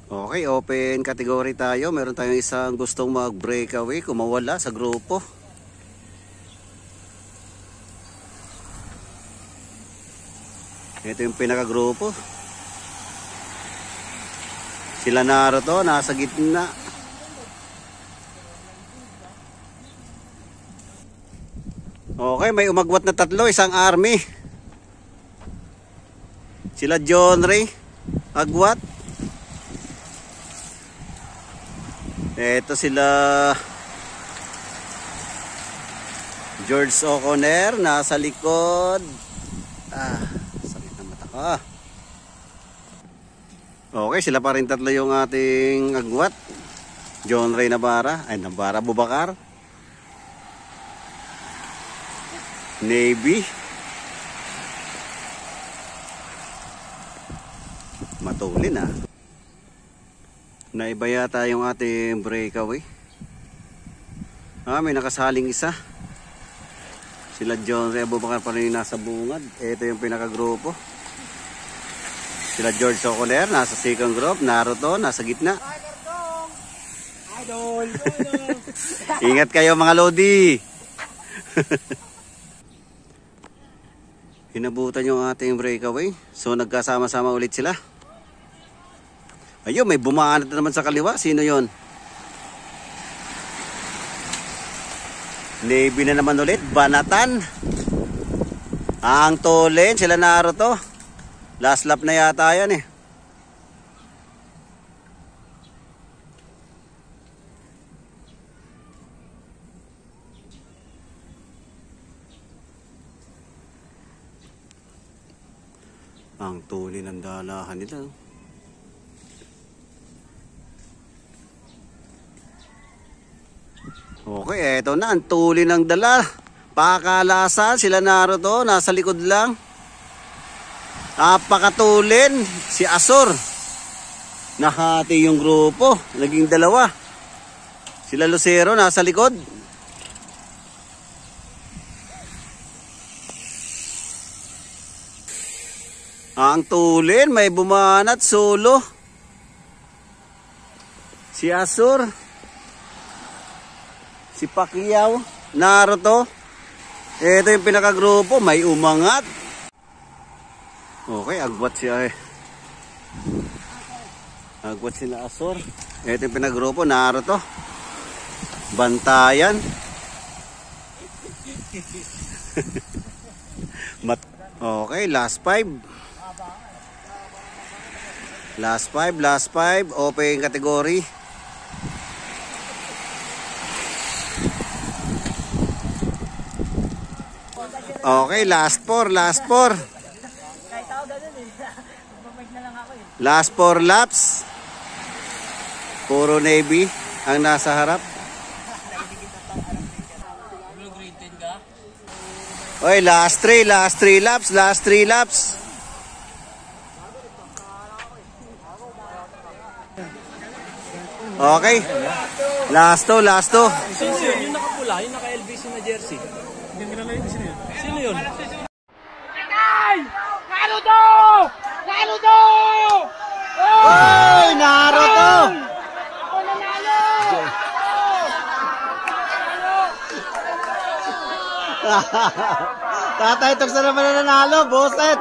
Okay, open category tayo. Meron tayong isang gustong mag-breakaway, kumawala sa grupo. Ito yung pinaka-grupo. Sila Naruto, nasa gitna. Okay, may umagwat na tatlo, isang army. Sila John Ray, agwat. Ito sila George O'Connor, nasa likod. Sakit ng mata ko. Okay, sila pa rin tatlo yung ating agwat. John Ray Navarra, Bubakar. Navy. Matulin ah. Naiba yata yung ating breakaway. May nakasaling isa. Sila John Ray Abubakar pa rin nasa bungad. Ito yung pinakagrupo. Sila George O'Connor nasa second group. Naruto nasa gitna. Idol! Ingat kayo mga Lodi. Hinabutan yung ating breakaway. So nagkasama-sama ulit sila. Ayun, may bumaanat naman sa kaliwa. Sino yon? Navy na naman ulit. Banatan. Ang tulin. Sila Naruto. Last lap na yata yan eh. Ang tulin ng dalahan nila. Okay, eto na ang tuli ng dala. Pakalasan, sila Naruto, nasa likod lang. Napakatulin, si Asur. Nahati yung grupo, naging dalawa. Sila Lucero, nasa likod. Ang tulin, may bumanat, solo. Si Asur. Si Pacquiao, Naruto. Ito yung pinakagrupo, may umangat. Okay, agwat siya eh. Agwat sila Asur. Ito yung pinakagrupo, Naruto. Bantayan. Okay, last five. Last five, open category. Okay, last four. Last 4 laps. Puro Navy ang nasa harap. Okay, last 3 laps. Okay. Last 2. Yung nakapula, yung naka-LBC na jersey. Sino yun? Naruto! Oy, Naruto! Ako nanalo! Tatay Togs na naman na nanalo, boset!